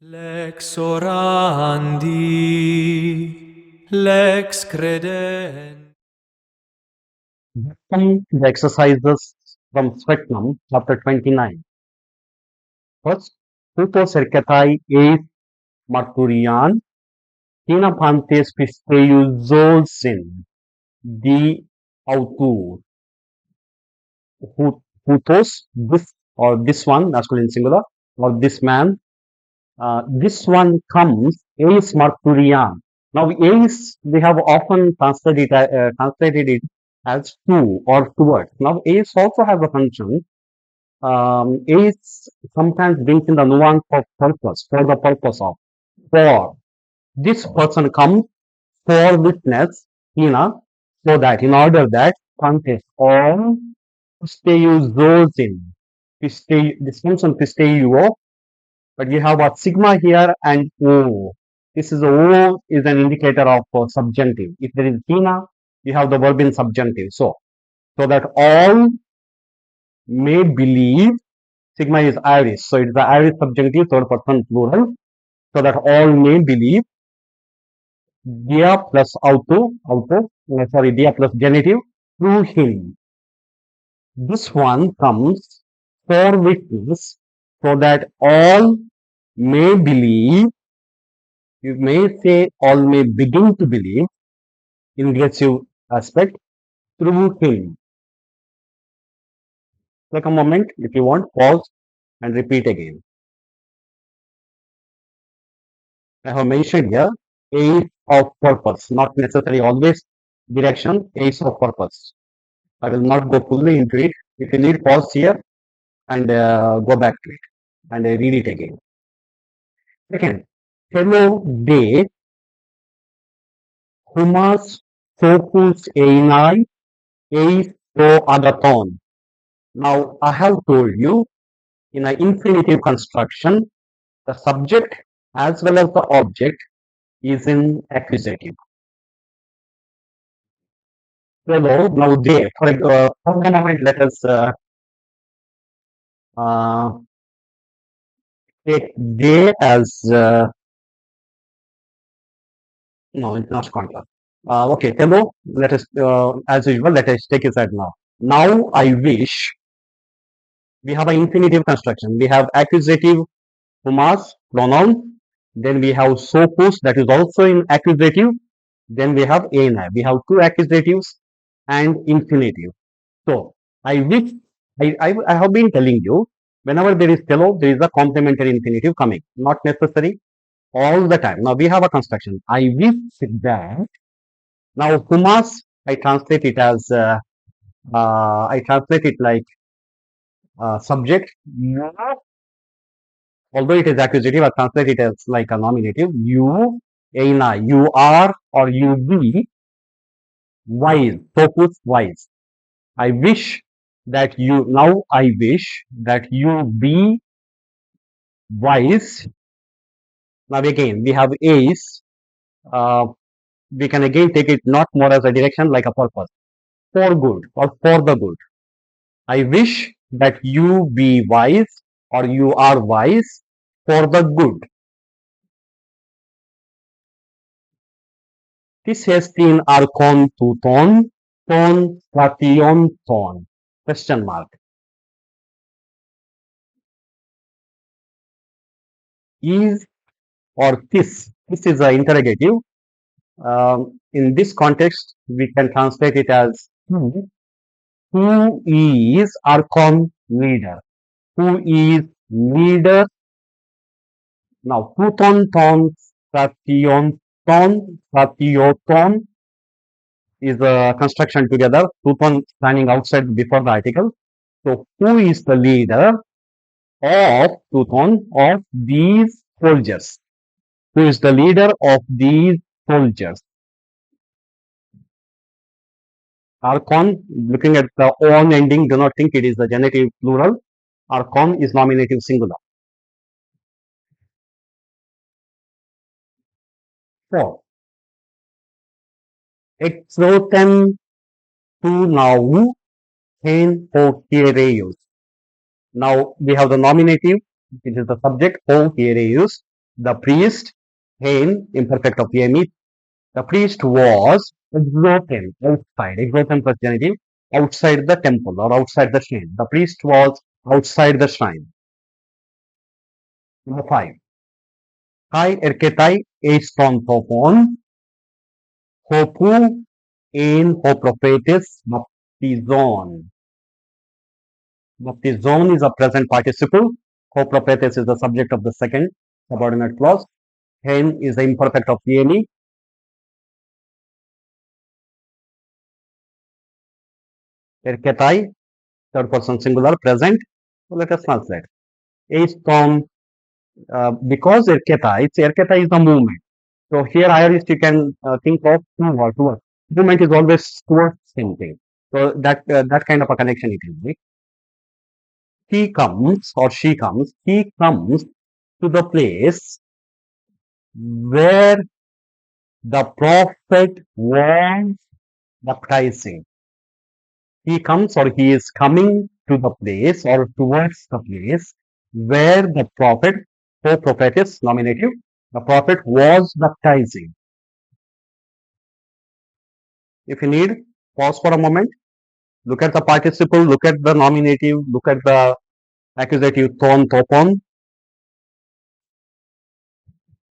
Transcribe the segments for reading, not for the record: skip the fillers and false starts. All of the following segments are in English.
Lex orandi, lex credent. Welcome to the exercises from Swetnam, chapter 29. First, Tutos erketai eis marturian, tina pantes pisteuzosin, di autur. Tutos, this or this one, masculine singular, or this man. This one comes, eis marturian. Now, eis, we have often translated it as to or towards. Now, eis also has a function is sometimes brings in the nuance of purpose, for the purpose of, for. This person comes for witness, so that in order that contest all pisteuzosin, this comes on pisteuo, but you have a sigma here and O. This is O is an indicator of subjunctive. If there is hina, you have the verb in subjunctive. So that all may believe. Sigma is iris, so it's the iris subjunctive, third person plural, so that all may believe. Dia plus dia plus genitive, through him. This one comes for witness, so that all may believe. You may say all may begin to believe, in regressive aspect, through him. Take a moment, if you want, pause and repeat again. I have mentioned here ace of purpose, not necessarily always direction, ace of purpose. I will not go fully into it. If you need, pause here and go back to it and read it again. Second, fellow de humas focus einai eis to agathon. Now, I have told you in an infinitive construction, the subject as well as the object is in accusative. Fellow, now they, for the moment, let us uh, take they as no, it's not contract. Okay, hello. Let us, as usual, let us take it now. Now I wish. We have an infinitive construction. We have accusative humas pronoun. Then we have sopus that is also in accusative. Then we have ana. We have two accusatives and infinitive. So I wish. I have been telling you whenever there is hello, there is a complementary infinitive coming. Not necessary all the time. Now we have a construction. I wish that. Now humas, I translate it as I translate it like subject. You, although it is accusative, I translate it as like a nominative. You, Aina, you are or you be wise, focus wise. I wish that you, now I wish that you be wise. Now again, we have ace. Uh, we can again take it not more as a direction like a purpose. For good or for the good. I wish that you be wise or you are wise for the good. This has been archon to ton ration ton. Question mark. Is or this is an interrogative. In this context, we can translate it as who is archon leader? Who is leader? Now, ration ton is a construction together, Pluton standing outside before the article. So, who is the leader of Pluton of these soldiers? Who is the leader of these soldiers? Archon, looking at the on ending, do not think it is the genitive plural. Archon is nominative singular. 4. Exotem tu nau hen hociereus. Now we have the nominative, which is the subject, hociereus. The priest, Hain, imperfect of Yemi, the priest was exoten, outside, exoten plus genitive, outside the temple or outside the shrine. The priest was outside the shrine. Number 5. Kai erketai eiston topon, hopu in hoprophetis baptizon. Baptizon is a present participle. Hoprophetis is the subject of the second subordinate clause. Hen is the imperfect of Yemi. Erketai, third person singular, present. So let us translate. Eiston, because Erketa is the movement. So here Iris you can think of towards. Movement is always towards something. So that kind of a connection it is. Right? He comes or she comes. He comes to the place where the prophet was baptizing. He comes or he is coming to the place or towards the place where the prophet, so prophet is nominative, the prophet was baptizing. If you need, pause for a moment, look at the participle, look at the nominative, look at the accusative ton, topon.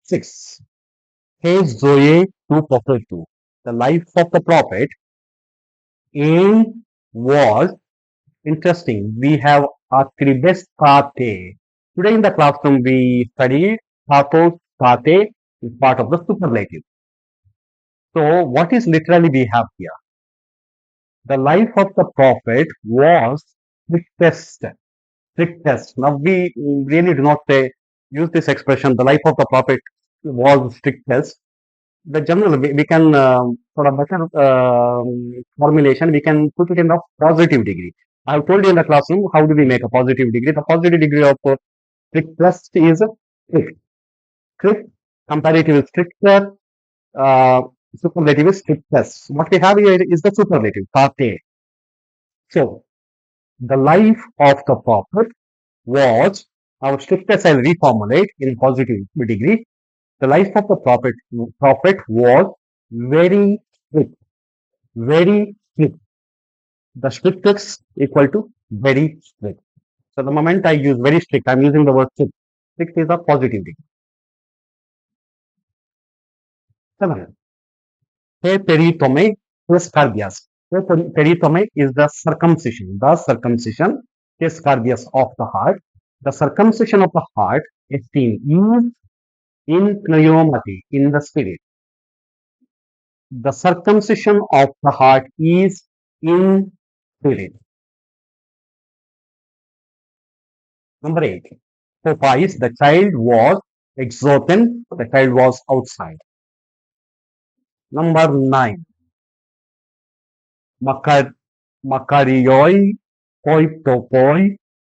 6. He zoe tu prophetu. The life of the prophet in was interesting. We have akribes kate. Today in the classroom we studied pathos kate is part of the superlative. So what is literally we have here? The life of the prophet was strictest. Strictest. Now we really do not say use this expression. The life of the prophet was strictest. The general we can for a better formulation we can put it in the positive degree. I have told you in the classroom how do we make a positive degree. The positive degree of strictest is strict. Strict comparative is stricter. Uh, Superlative is strictest. What we have here is the superlative. Kate. So the life of the prophet was our strictest. I'll reformulate in positive degree. The life of the prophet was very strict. Very strict. The strictest equal to very strict. So the moment I use very strict, I'm using the word strict. Strict is a positive degree. 7. He peritome prescardias. He peritome is the circumcision. The circumcision prescardias of the heart. The circumcision of the heart is seen in pneumati, in the spirit. The circumcision of the heart is in spirit. Number 8. Popeyes, the child was exoten, the child was outside. Number 9. Makar, Makarioi, Poiptopoi,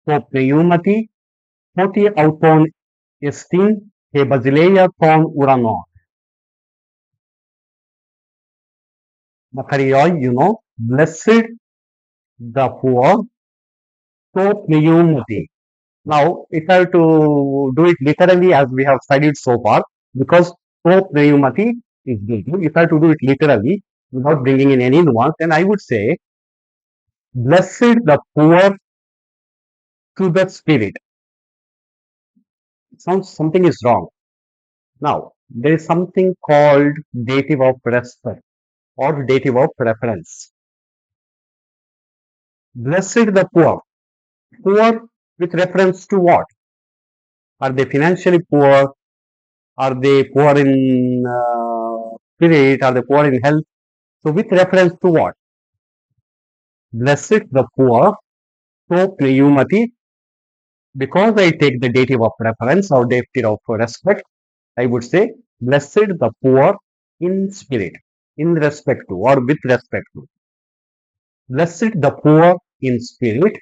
Popneumati, Poti auton estin, He Basileia ton urano. Makarioi, blessed the poor, Popneumati. Now, if I have to do it literally as we have studied so far, because Popneumati is dative, if I have to do it literally without bringing in any nuance, then I would say, blessed the poor to the spirit. Sounds something is wrong. Now, there is something called dative of respect or dative of preference. Blessed the poor. Poor with reference to what? Are they financially poor? Are they poor in spirit? Are they poor in health? So, with reference to what? Blessed the poor. So, pneumati. Because I take the dative of preference or dative of respect, I would say, blessed the poor in spirit, in respect to or with respect to. Blessed the poor in spirit.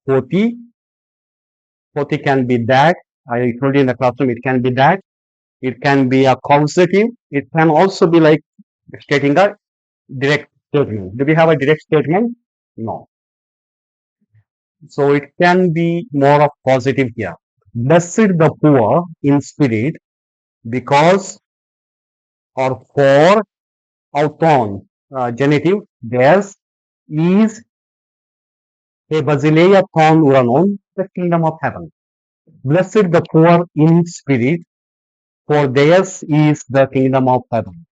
Poti. Poti can be that. I told you in the classroom, it can be that. It can be a causative. It can also be like stating a direct statement. Do we have a direct statement? No. So it can be more of positive here. Blessed the poor in spirit, because or for auton, genitive, theirs is a basileia thon uranon, the kingdom of heaven. Blessed the poor in spirit, for theirs is the kingdom of heaven.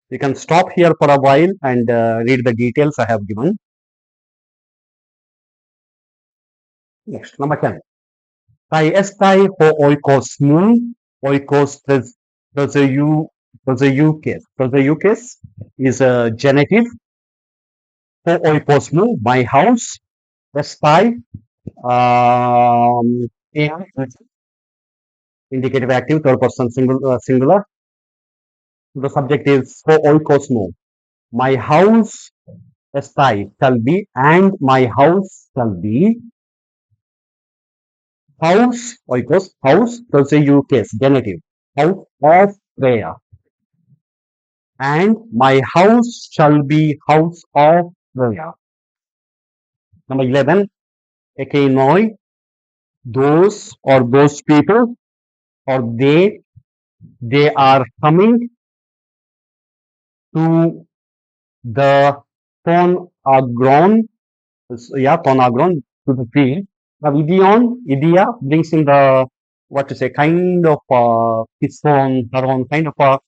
You can stop here for a while and read the details I have given. Next, number 10. Tai estai ho oikos mun, oikos proseuches. Proseuches is a genitive. Ho oikos mu, my house. Estai, in indicative active, third person singular. The subject is ho oikos mu. My house estai shall be, and my house shall be. House, oikos, house, proseuches, genitive. House of prayer. And my house shall be house of prayer. Number 11, ekenoi, those people, or they are coming to the Thon Thon to the field. Now, Idia brings in the, what to say, kind of his own, her own, kind of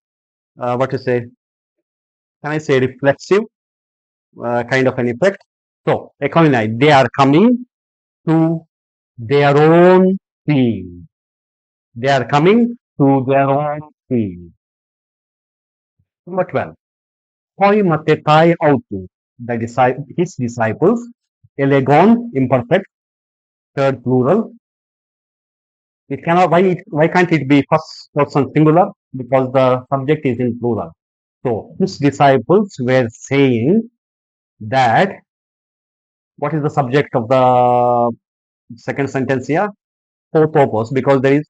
what to say, can I say reflexive, kind of an effect. So, economy, they are coming to their own field. They are coming to their own field. Number 12. Hoi matetai autu, his disciples, elegon, imperfect, third plural. It cannot, why can't it be first person singular? Because the subject is in plural. So, his disciples were saying that, what is the subject of the second sentence here? Hotopos, because there is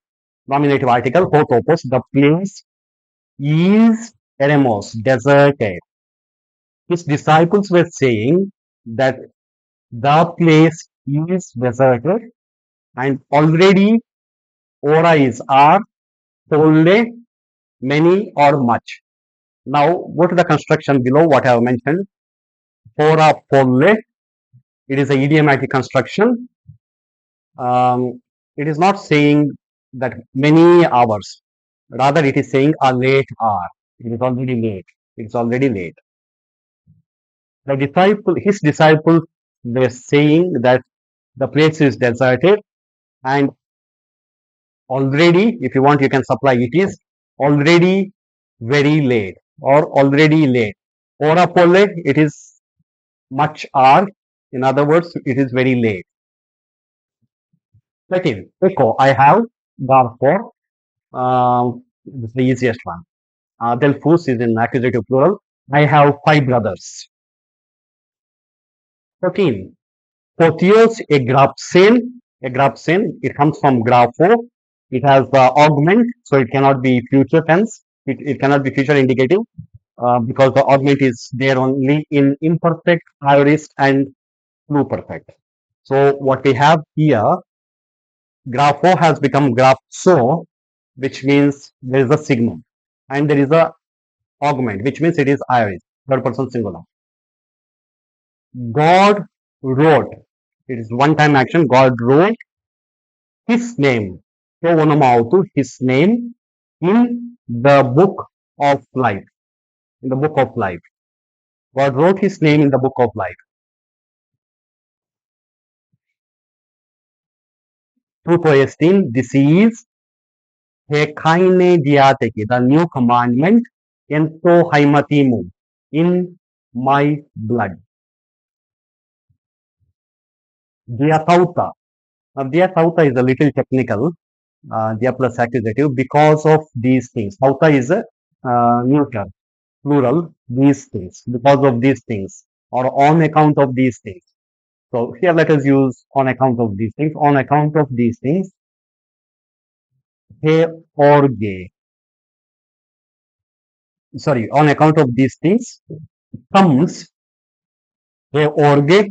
nominative article, hotopos, the place is eremos, deserted. His disciples were saying that the place is deserted and already ora is are, polle, many or much. Now go to the construction below what I have mentioned. Ora polle, it is a idiomatic construction. It is not saying that many hours. Rather, it is saying a late hour. It is already late. It's already late. His disciples were saying that the place is deserted and already, if you want, you can supply it is already very late or already late. Ora polle, it is much hour. In other words, it is very late. Second, echo, I have, therefore, this is the easiest one. Delphus is in accusative plural. I have 5 brothers. 14. Potios a grapsen, it comes from grapho. It has augment, so it cannot be future tense. It cannot be future indicative because the augment is there only in imperfect, aorist, and pluperfect. So what we have here, grapho has become graphso, which means there is a sigma, and there is a augment, which means it is aorist, third person singular. God wrote. It is one-time action. God wrote his name. His name in the book of life. In the book of life. God wrote his name in the book of life. Through Poestin, this is Hekaine Diateki, the new commandment, Ento Haimatimu, in my blood. Diathauta. Now, Diathauta is a little technical. Dia plus accusative because of these things. Thauta is a neuter, plural, these things, because of these things, or on account of these things. So here let us use on account of these things. On account of these things, he orge. Sorry, on account of these things comes he orge,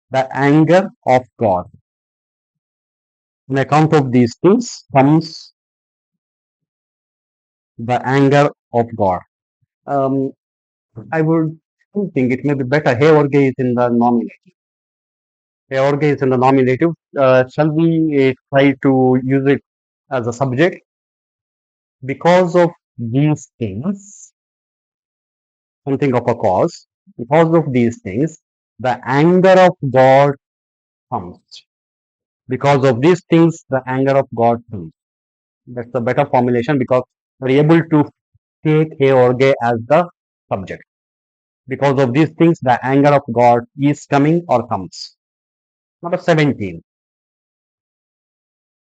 the anger of God. On account of these things comes the anger of God. Um, I would think it may be better. Hey orge is in the nominative. Hey orge is in the nominative. Shall we try to use it as a subject? Because of these things, something of a cause, because of these things, the anger of God comes. Because of these things, the anger of God comes. That's a better formulation because we're able to take he orge as the subject. Because of these things, the anger of God is coming or comes. Number 17.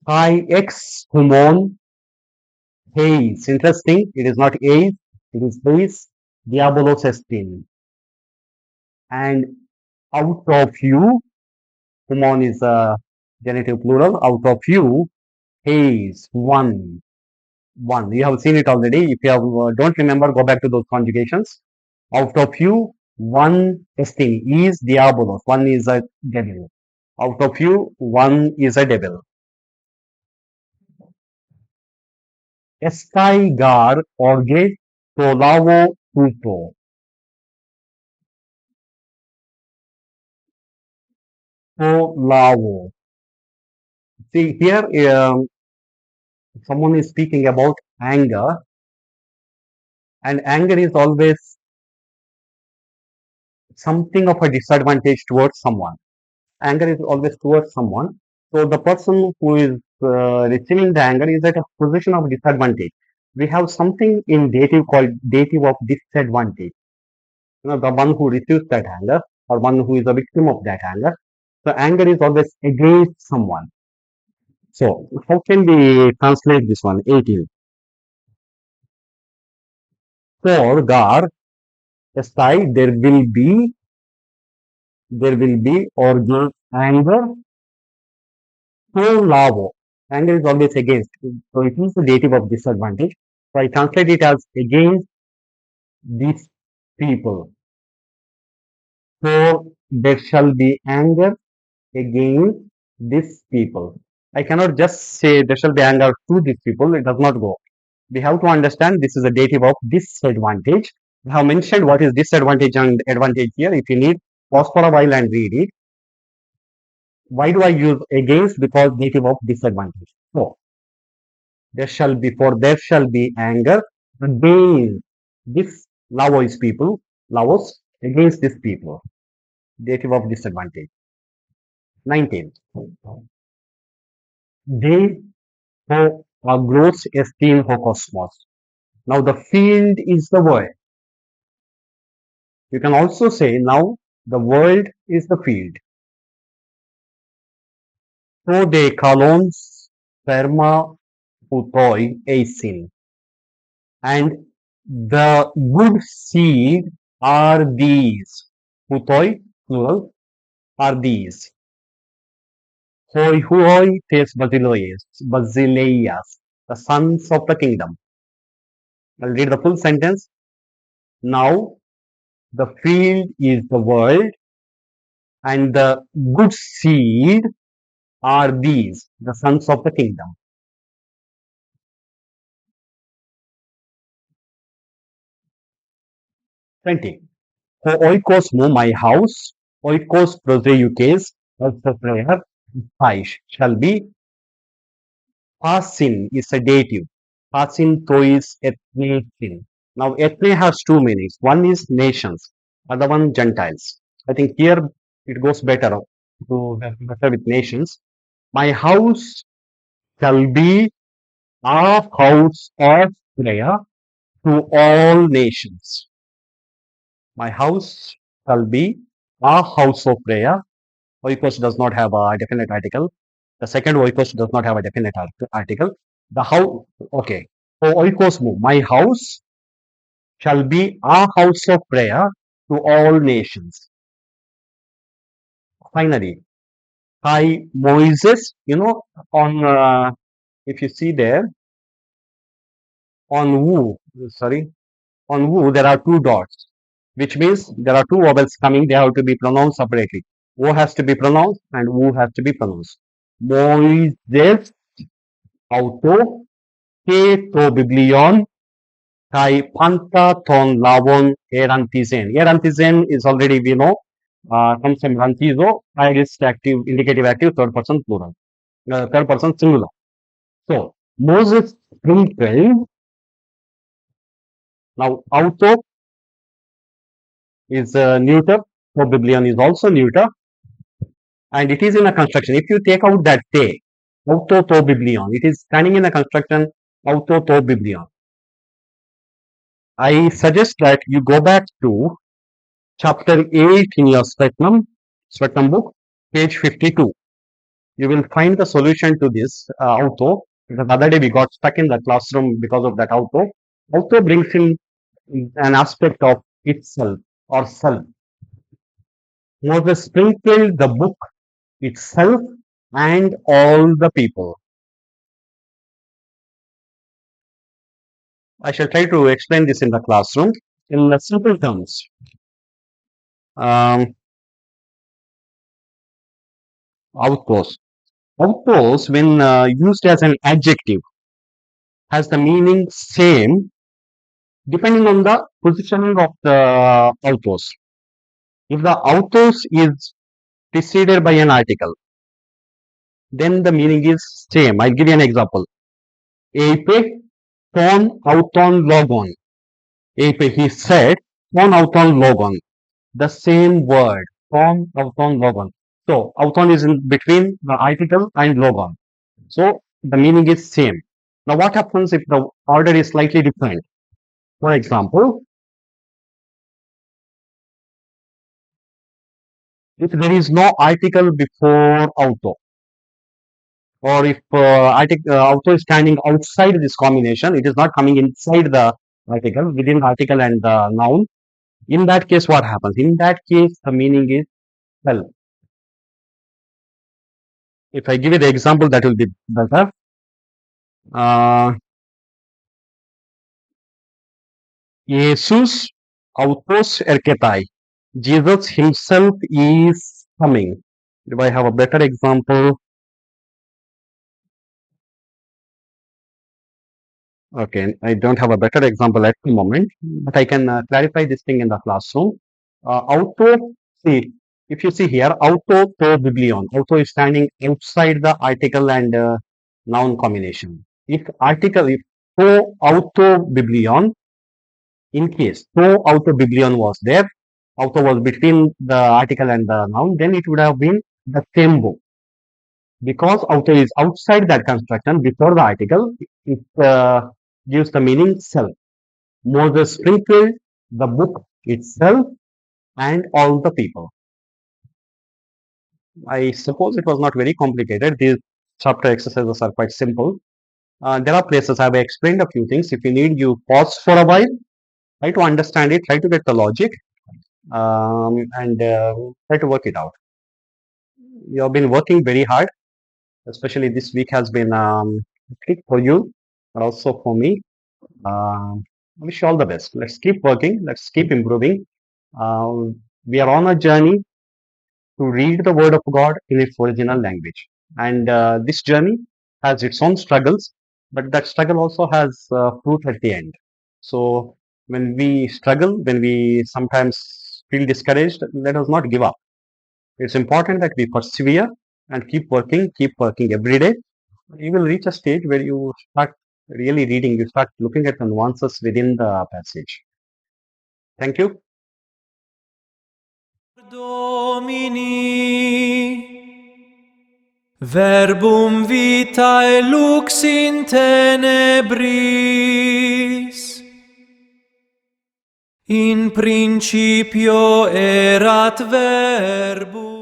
Kai ex humon heis. Interesting. It is not eis, it is heis. Diabolos estin. And out of you, humon is a genitive plural. Out of you, heis, one. One. You have seen it already. If you have, don't remember, go back to those conjugations. Out of you, one estin is diabolos. One is a devil. Out of you, one is a devil. Escaigar orge tolavo tuto. Tolavo. See here, someone is speaking about anger, and anger is always something of a disadvantage towards someone. Anger is always towards someone. So the person who is receiving the anger is at a position of disadvantage. We have something in dative called dative of disadvantage. You know, the one who receives that anger or one who is a victim of that anger. So anger is always against someone. So how can we translate this one? 18. For gar, aside there will be or the anger to lavo. Anger is always against. So it is the dative of disadvantage. So I translate it as against these people. So there shall be anger against these people. I cannot just say there shall be anger to these people. It does not go. We have to understand this is a dative of disadvantage. We have mentioned what is disadvantage and advantage here. If you need, pause for a while and read it. Why do I use against? Because dative of disadvantage. So there shall be anger against this Laos people, Laos against these people. Dative of disadvantage. 19. They have a gross esteem for cosmos. Now the field is the world. You can also say now the world is the field. So de kalons sperma putoi eisin. And the good seed are these. Putoi, plural, are these. Hoi huoi tes basileias, the sons of the kingdom. I'll read the full sentence. Now the field is the world, and the good seed are these, the sons of the kingdom. 20. For oikos mo, my house, oikos proseuches, as the prayer, shall be. Pasin is a dative. Pasin tois ethnesin. Now, ethne has two meanings. One is nations, other one Gentiles. I think here it goes better better with nations. My house shall be a house of prayer to all nations. My house shall be a house of prayer. Oikos does not have a definite article. The second oikos does not have a definite article. The house, okay. So oikos mu, my house shall be a house of prayer to all nations. Finally, hi Moses, on if you see there on woo, sorry, on woo there are two dots, which means there are two vowels coming. They have to be pronounced separately. O has to be pronounced and woo has to be pronounced. Moises auto ke to biblion kai panta ton lavon erantizen. Erantizen is already we know comes from rantizo, aorist active, indicative active, third person plural, third person singular. So Moses sprinkled. Now auto is neuter, so biblion is also neuter, and it is in a construction. If you take out that te, auto to biblion, it is standing in a construction auto to biblion. I suggest that you go back to chapter 8 in your Swetnam book, page 52. You will find the solution to this auto. The other day we got stuck in the classroom because of that auto. Auto brings in an aspect of itself or self. Moses sprinkled the book itself and all the people. I shall try to explain this in the classroom in simple terms. Autos. Autos, when used as an adjective, has the meaning same depending on the positioning of the autos. If the autos is preceded by an article, then the meaning is same. I'll give you an example. Eipe ton auton logon. Eipe, he said, ton auton logon. The same word, ton auton logon. So, auton is in between the article and logon. So, the meaning is same. Now, what happens if the order is slightly different? For example, if there is no article before auto, or if auto is standing outside this combination, it is not coming inside the article, within the article and the noun. In that case, what happens? In that case, the meaning is self. If I give you the example, that will be better. Jesus autos erketai. Jesus himself is coming. If I have a better example, okay, I don't have a better example at the moment, but I can clarify this thing in the classroom. Auto, see, if you see here, auto to biblion. Auto is standing outside the article and noun combination. If article, if to auto biblion, in case to auto biblion was there, auto was between the article and the noun, then it would have been the same book. Because auto is outside that construction before the article, it gives the meaning self. Moses sprinkled the book itself and all the people. I suppose it was not very complicated. These chapter exercises are quite simple. There are places I have explained a few things. If you need, you pause for a while, try to understand it, try to get the logic, and try to work it out. You have been working very hard, especially this week has been hectic for you, but also for me. I wish you all the best. Let's keep working. Let's keep improving. We are on a journey to read the Word of God in its original language. And this journey has its own struggles, but that struggle also has fruit at the end. So when we struggle, when we sometimes feel discouraged, let us not give up. It's important that we persevere and keep working every day. You will reach a stage where you start really reading, you start looking at the nuances within the passage. Thank you. Domini, verbum vitae lux in tenebris, in principio erat verbum.